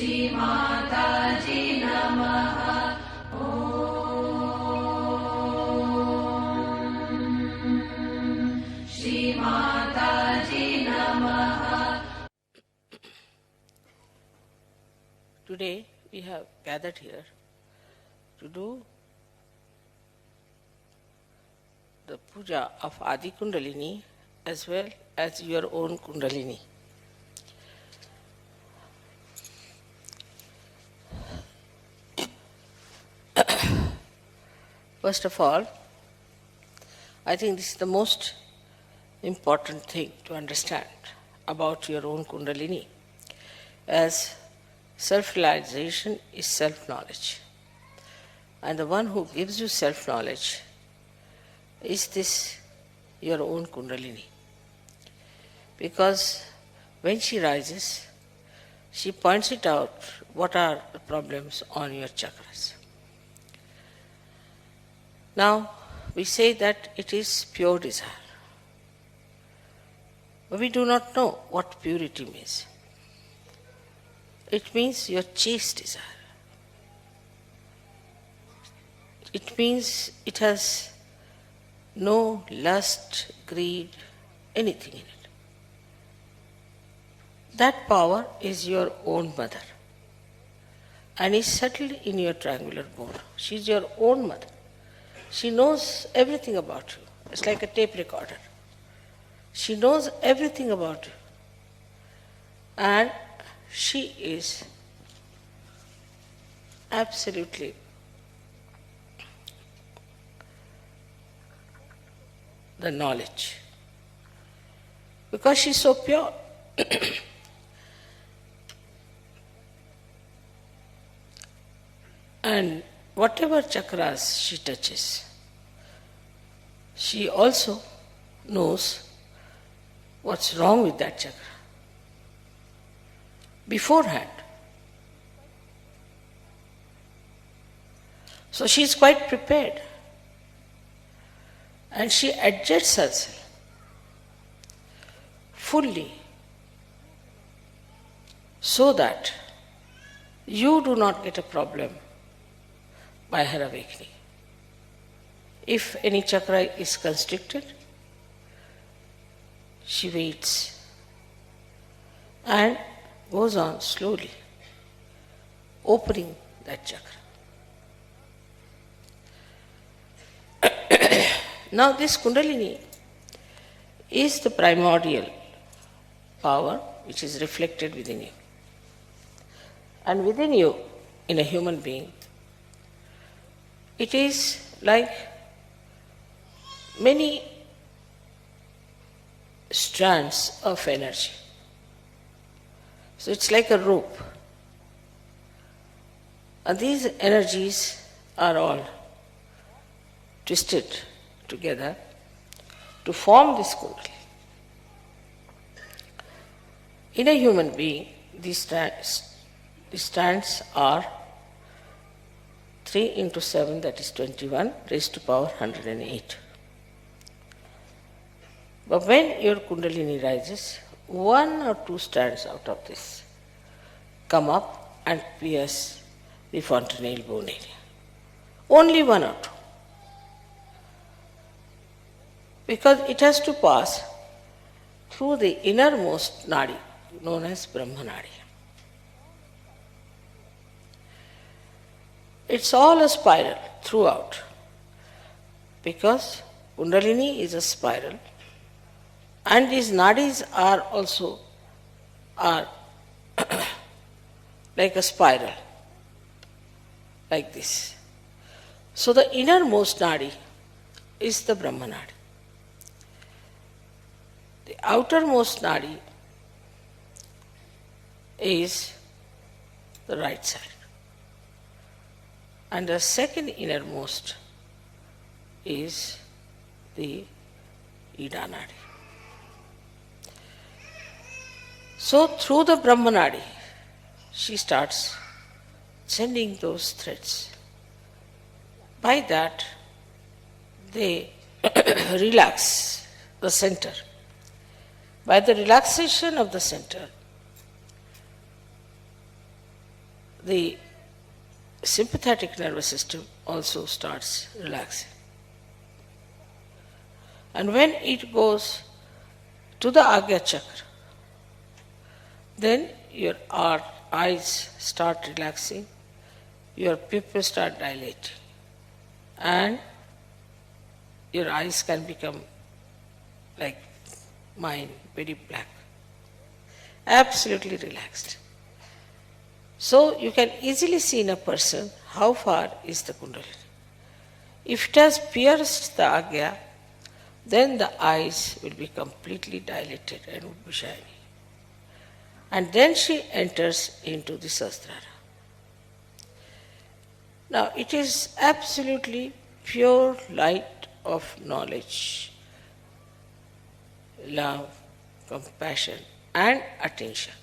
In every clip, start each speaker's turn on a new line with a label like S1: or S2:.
S1: Shri Mataji Namaha. Shri Mataji Namaha.
S2: Today we have gathered here to do the puja of Adi Kundalini as well as your own Kundalini. First of all, I think this is the most important thing to understand about your own Kundalini, as self-realization is self-knowledge. And the one who gives you self-knowledge is this your own Kundalini. Because when she rises, she points it out what are the problems on your chakras. Now, we say that it is pure desire. But we do not know what purity means. It means your chaste desire. It means it has no lust, greed, anything in it. That power is your own mother and is settled in your triangular bone. She is your own mother. She knows everything about you. It's like a tape recorder. She knows everything about you. And she is absolutely the knowledge. Because she is so pure. And whatever chakras she touches, she also knows what's wrong with that chakra beforehand. So she is quite prepared and she adjusts herself fully so that you do not get a problem by her awakening. If any chakra is constricted, she waits and goes on slowly, opening that chakra. Now this Kundalini is the primordial power which is reflected within you. And within you, in a human being, it is like many strands of energy. So it's like a rope. And these energies are all twisted together to form this Kundalini. In a human being, these strands are 3 into 7, that is 21, raised to power 108. But when your Kundalini rises, 1 or 2 strands out of this come up and pierce the fontanelle bone area. Only 1 or 2. Because it has to pass through the innermost nadi, known as Brahma Nadi. It's all a spiral throughout, because Kundalini is a spiral and these nadis are also like a spiral, like this. So the innermost nadi is the Brahma Nadi. The outermost nadi is the right side. And the second innermost is the Ida Nadi. So through the Brahma Nadi, she starts sending those threads. By that, they relax the center. By the relaxation of the center, the sympathetic nervous system also starts relaxing. And when it goes to the Agya chakra, then your eyes start relaxing, your pupils start dilating, and your eyes can become like mine, very black, absolutely relaxed. So you can easily see in a person how far is the Kundalini. If it has pierced the Agya, then the eyes will be completely dilated and would be shiny. And then she enters into the Sahasrara. Now it is absolutely pure light of knowledge, love, compassion and attention.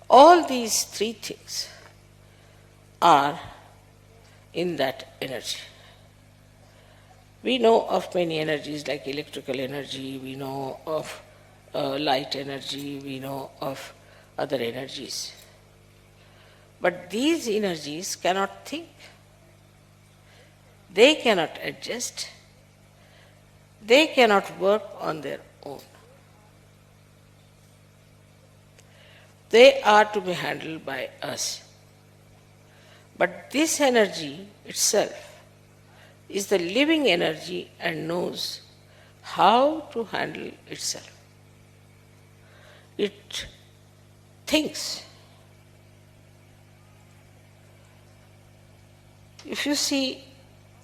S2: All these three things are in that energy. We know of many energies like electrical energy, we know of light energy, we know of other energies. But these energies cannot think. They cannot adjust. They cannot work on their own. They are to be handled by us. But this energy itself is the living energy and knows how to handle itself. It thinks. If you see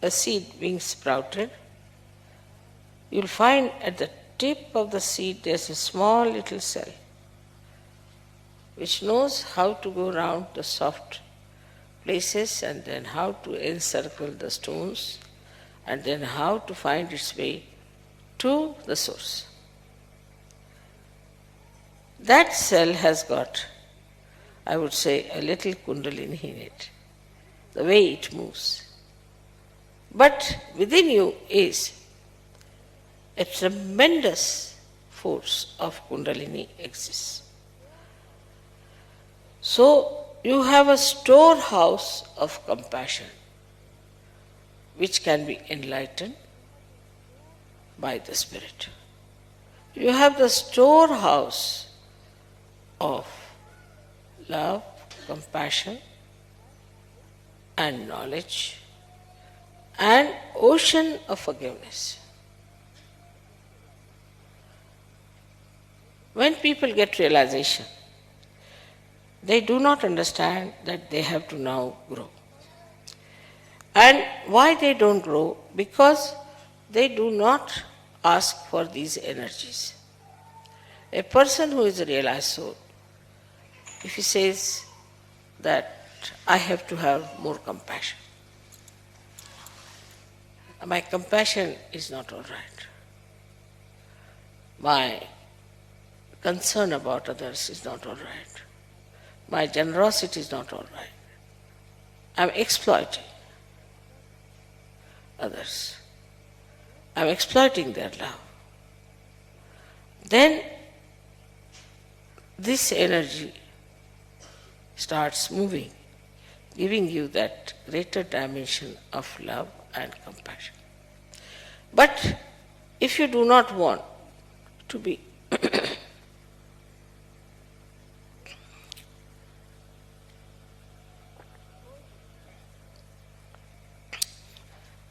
S2: a seed being sprouted, you'll find at the tip of the seed there's a small little cell which knows how to go around the soft places and then how to encircle the stones and then how to find its way to the source. That cell has got, I would say, a little Kundalini in it, the way it moves. But within you is a tremendous force of Kundalini exists. So you have a storehouse of compassion which can be enlightened by the Spirit. You have the storehouse of love, compassion and knowledge and ocean of forgiveness. When people get realization, they do not understand that they have to now grow. And why they don't grow? Because they do not ask for these energies. A person who is a realized soul, if he says that I have to have more compassion, my compassion is not all right. My concern about others is not all right. My generosity is not all right. I'm exploiting others. I'm exploiting their love. Then this energy starts moving, giving you that greater dimension of love and compassion. But if you do not want to be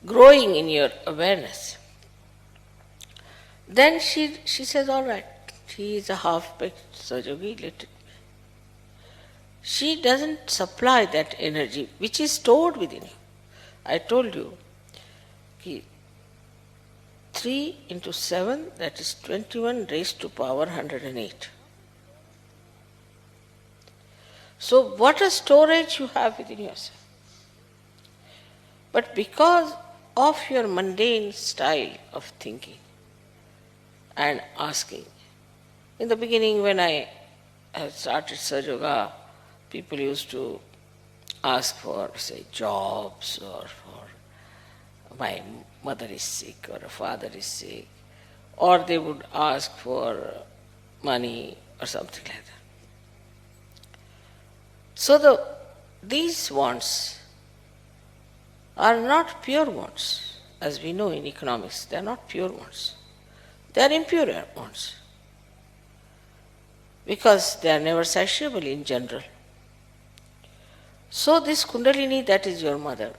S2: growing in your awareness, then she says, all right, she is a half-baked Sahaja, let it be. She doesn't supply that energy which is stored within you. I told you, 3 into 7, that is 21 raised to power 108. So what a storage you have within yourself. But because of your mundane style of thinking and asking, in the beginning when I started Sahaja, people used to ask for, say, jobs or for my mother is sick or a father is sick, or they would ask for money or something like that. So these wants are not pure wants. As we know in economics, they are not pure wants. They are impure wants. Because they are never satiable in general. So this Kundalini, that is your mother,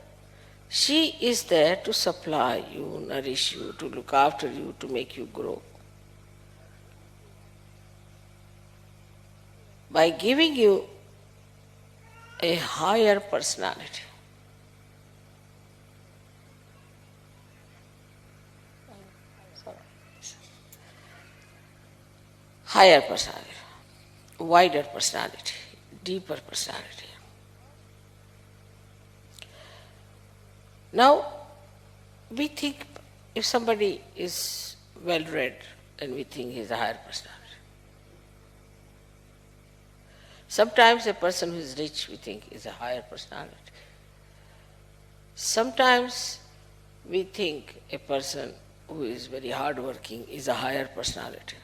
S2: she is there to supply you, nourish you, to look after you, to make you grow. By giving you a higher personality. Higher personality, wider personality, deeper personality. Now, we think if somebody is well read, then we think he is a higher personality. Sometimes a person who is rich, we think, is a higher personality. Sometimes we think a person who is very hardworking is a higher personality.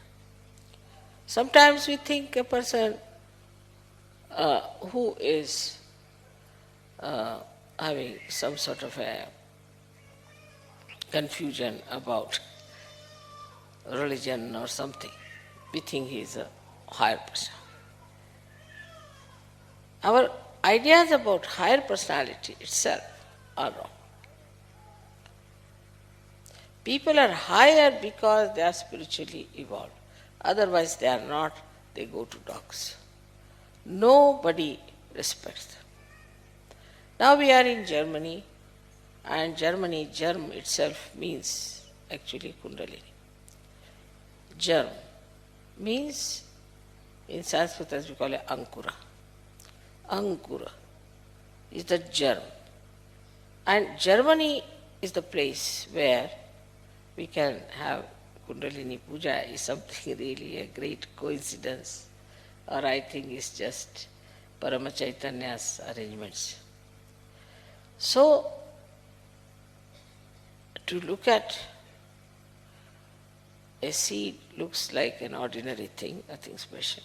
S2: Sometimes we think a person who is having some sort of a confusion about religion or something, we think he is a higher person. Our ideas about higher personality itself are wrong. People are higher because they are spiritually evolved. Otherwise they are not, they go to dogs. Nobody respects them. Now we are in Germany, and Germany, germ itself means actually Kundalini. Germ means in Sanskrit as we call it Ankura. Ankura is the germ. And Germany is the place where we can have Kundalini Puja. Is something really a great coincidence, or I think it's just Parama Chaitanya's arrangements. So, to look at a seed looks like an ordinary thing, nothing special.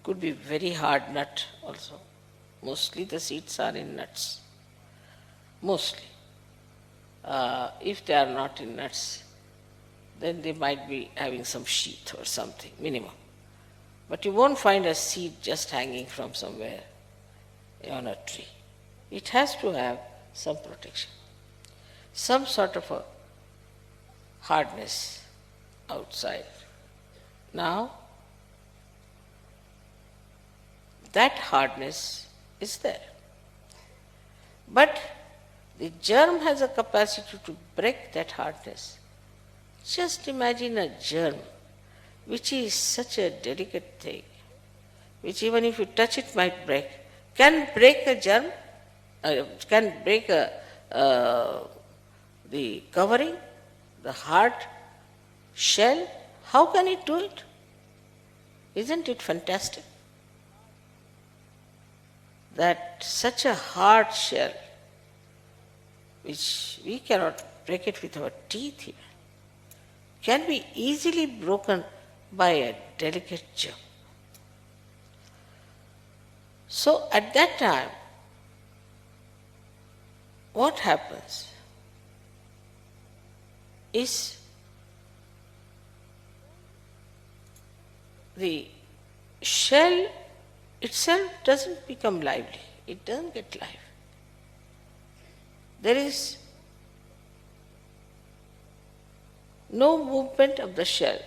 S2: Could be very hard nut also. Mostly the seeds are in nuts. Mostly. If they are not in nuts, then they might be having some sheath or something, minimum. But you won't find a seed just hanging from somewhere on a tree. It has to have some protection, some sort of a hardness outside. Now, that hardness is there. But the germ has a capacity to break that hardness. Just imagine a germ, which is such a delicate thing, which even if you touch it might break. Can break a germ? Can break the covering, the hard shell? How can it do it? Isn't it fantastic? That such a hard shell, which we cannot break it with our teeth even, can be easily broken by a delicate germ. So at that time, what happens is the shell itself doesn't become lively. It doesn't get life. There is no movement of the shell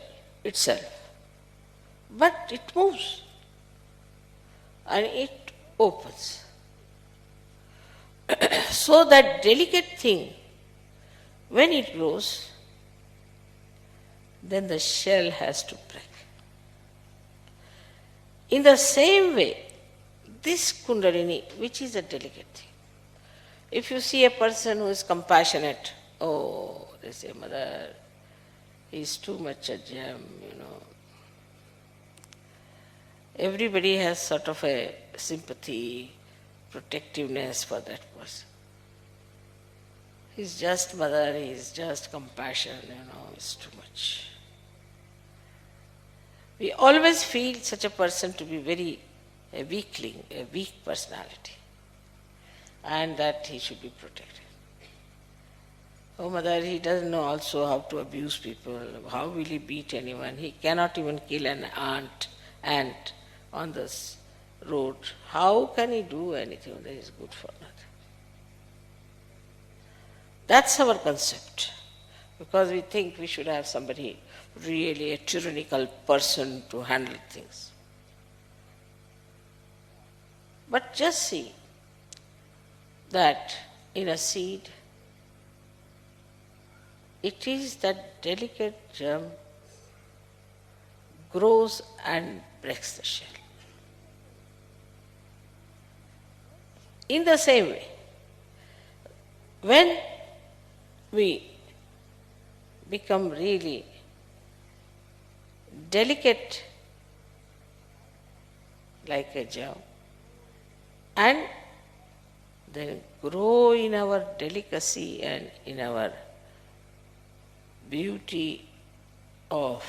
S2: itself, but it moves and it opens. So that delicate thing, when it grows, then the shell has to break. In the same way, this Kundalini, which is a delicate thing, if you see a person who is compassionate, oh, they say, Mother, he is too much a gem, Everybody has sort of a sympathy, protectiveness for that person. He's just Mother, he's just compassion, it's too much. We always feel such a person to be a weakling, a weak personality, and that he should be protected. Oh mother, he doesn't know also how to abuse people. How will he beat anyone? He cannot even kill an ant on this road. How can he do anything that is good for nothing? That's our concept. Because we think we should have somebody really a tyrannical person to handle things. But just see that in a seed, it is that delicate germ grows and breaks the shell. In the same way, when we become really delicate like a germ and then grow in our delicacy and in our beauty of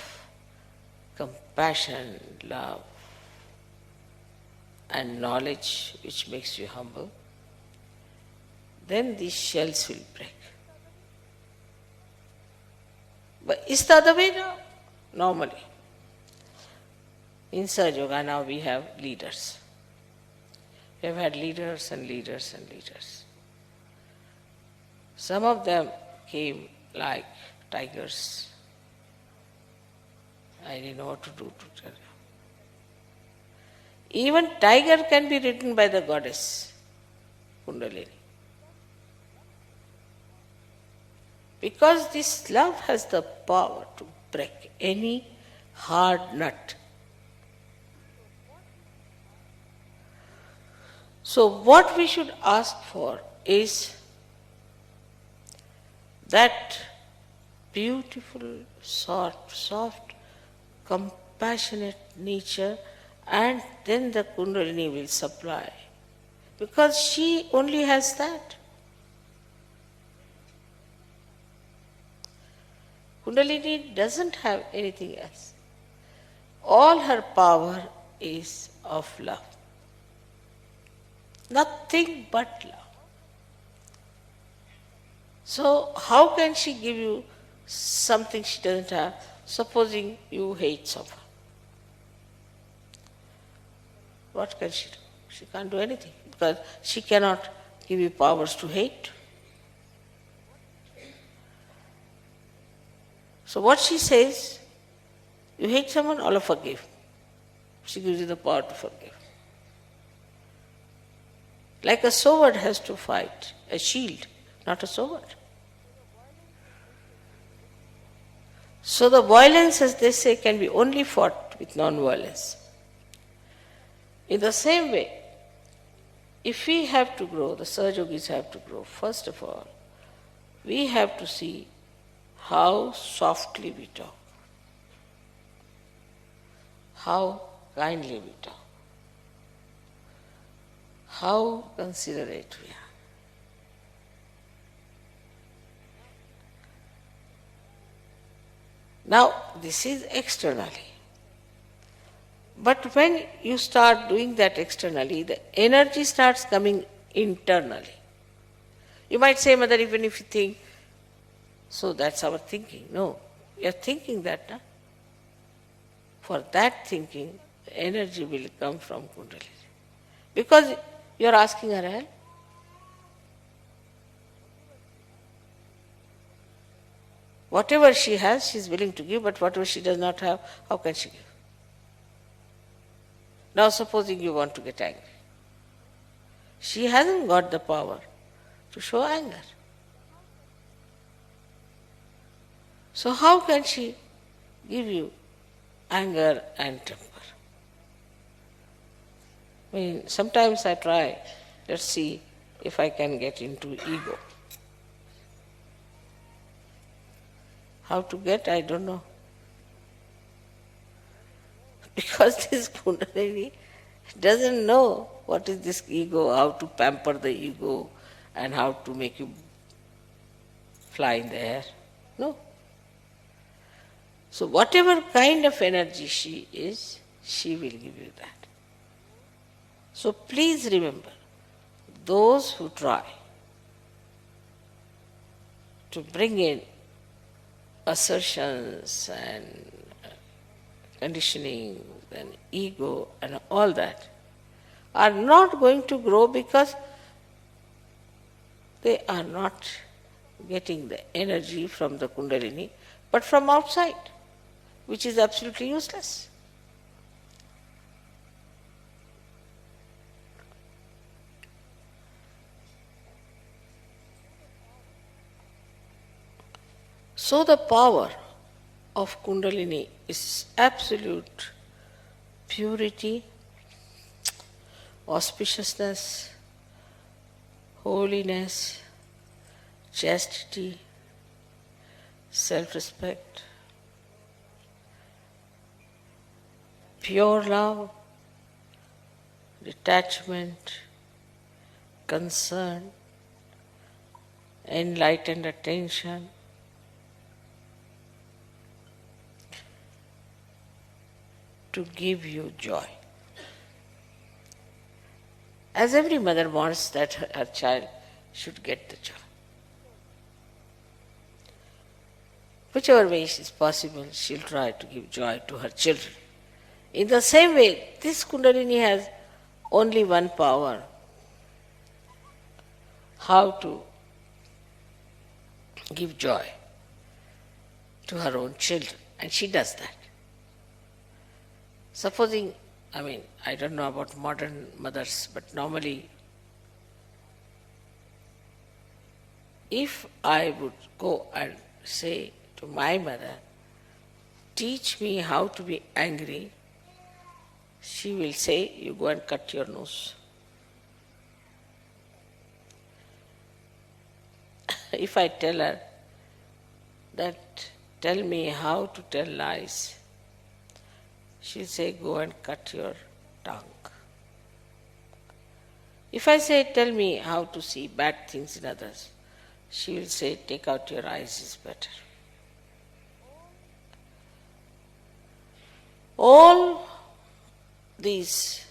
S2: compassion, love and knowledge which makes you humble, then these shells will break. But is the other way now? Normally. In Sahaja Yoga now we have leaders. We have had leaders and leaders and leaders. Some of them came like tigers. I didn't know what to do to tell you. Even tiger can be ridden by the goddess Kundalini. Because this love has the power to break any hard nut. So what we should ask for is that beautiful, soft, compassionate nature, and then the Kundalini will supply. Because she only has that. Kundalini doesn't have anything else. All her power is of love. Nothing but love. So how can she give you something she doesn't have, supposing you hate someone? What can she do? She can't do anything because she cannot give you powers to hate. So what she says, you hate someone, Allah forgive. She gives you the power to forgive. Like a sword has to fight, a shield, not a sword. So the violence, as they say, can be only fought with non-violence. In the same way, if we have to grow, the Sahaja Yogis have to grow, first of all, we have to see how softly we talk, how kindly we talk, how considerate we are. Now, this is externally. But when you start doing that externally, the energy starts coming internally. You might say, Mother, even if you think, so that's our thinking. No, you are thinking that. No? For that thinking, the energy will come from Kundalini. Because you are asking her help. Whatever she has, she is willing to give, but whatever she does not have, how can she give? Now supposing you want to get angry. She hasn't got the power to show anger. So how can she give you anger and temper? I mean, sometimes I try, let's see if I can get into ego. How to get, I don't know. Because this Kundalini doesn't know what is this ego, how to pamper the ego and how to make you fly in the air. No. So whatever kind of energy she is, she will give you that. So please remember, those who try to bring in assertions and conditioning and ego and all that are not going to grow because they are not getting the energy from the Kundalini but from outside, which is absolutely useless. So the power of Kundalini is absolute purity, auspiciousness, holiness, chastity, self-respect, pure love, detachment, concern, enlightened attention, to give you joy. As every mother wants that her child should get the joy. Whichever way is possible, she'll try to give joy to her children. In the same way, this Kundalini has only one power: how to give joy to her own children. And she does that. Supposing, I don't know about modern mothers, but normally, if I would go and say to my mother, teach me how to be angry, she will say, you go and cut your nose. If I tell her that, tell me how to tell lies, she'll say, go and cut your tongue. If I say, tell me how to see bad things in others, she will say, take out your eyes is better. All these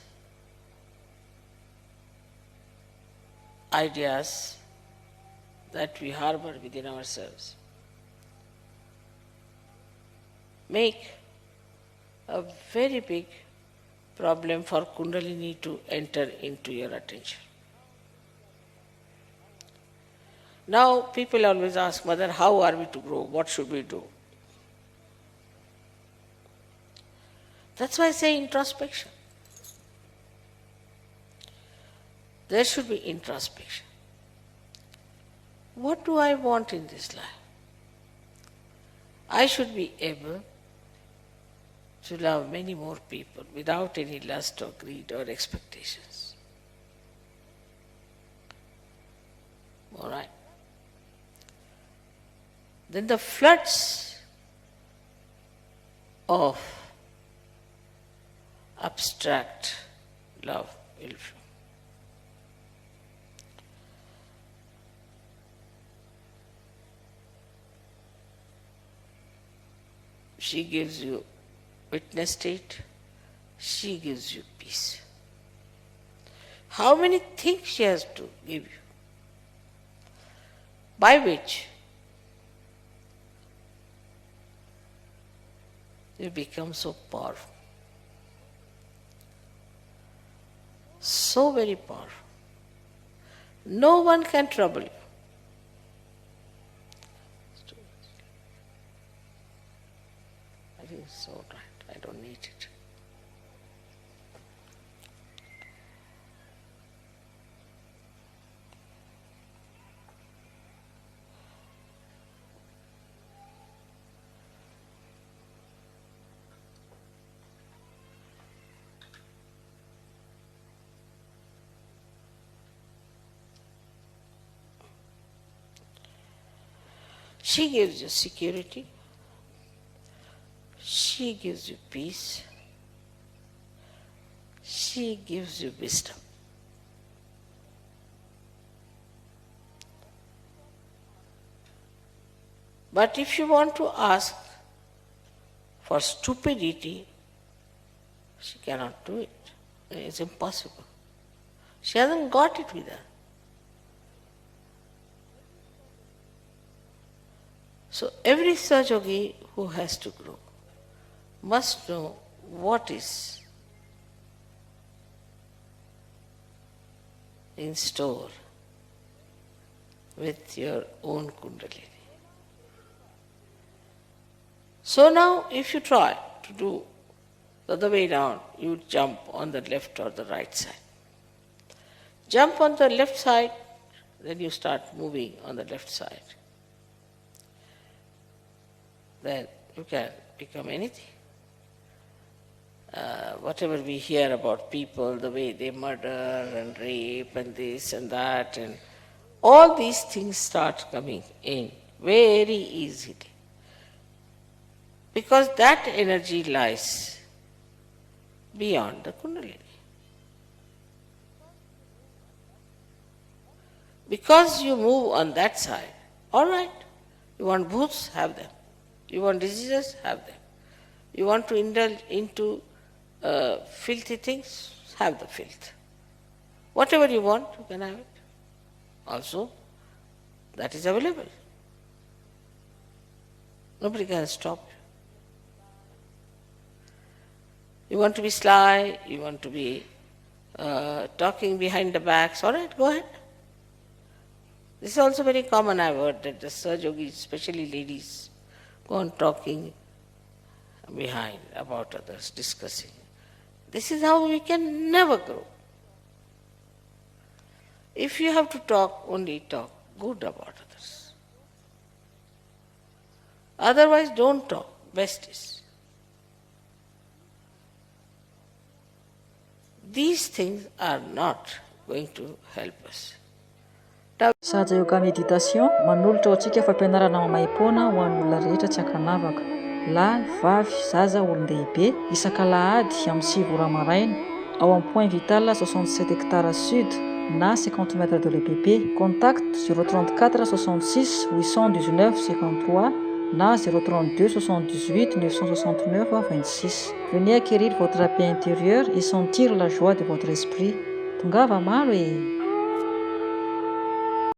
S2: ideas that we harbor within ourselves make a very big problem for Kundalini to enter into your attention. Now people always ask, Mother, how are we to grow? What should we do? That's why I say introspection. There should be introspection. What do I want in this life? I should be able to love many more people without any lust or greed or expectations. All right. Then the floods of abstract love will flow. She gives you witness state, she gives you peace. How many things she has to give you, by which you become so powerful, so very powerful. No one can trouble you. I think it's all right. I don't need it. She gives you security. She gives you peace. She gives you wisdom. But if you want to ask for stupidity, she cannot do it. It's impossible. She hasn't got it with her. So every Sahaja who has to grow must know what is in store with your own Kundalini. So now if you try to do the other way down, you jump on the left or the right side. Jump on the left side, then you start moving on the left side. Then you can become anything. Whatever we hear about people, the way they murder and rape and this and that, and all these things start coming in very easily. Because that energy lies beyond the Kundalini. Because you move on that side, all right, you want bhoots, have them. You want diseases, have them. You want to indulge into filthy things, have the filth. Whatever you want, you can have it. Also, that is available. Nobody can stop you. You want to be sly, you want to be talking behind the backs, all right, go ahead. This is also very common, I've heard, that the Sahaja yogis, especially ladies, go on talking behind about others, discussing. This is how we can never grow. If you have to talk, only talk good about others. Otherwise, don't talk. Best is. These things are not going to help us.
S3: Sahaja yoga méditation manolotra ho antsika fampianarana mamaim-poana ho an'ny olona rehetra tsy ankanavaka. Lahy, vavy, zaza, olon-dehibe isak'alahady amin'ny 7 ora maraina ao amin'ny point vital 67 hectares sud na 50 mètres de l'EPP. Contact 034 66 819 53 na 032 78 969 26. Venez acquérir votre paix intérieure et sentir la joie de votre esprit. Tongava maro e!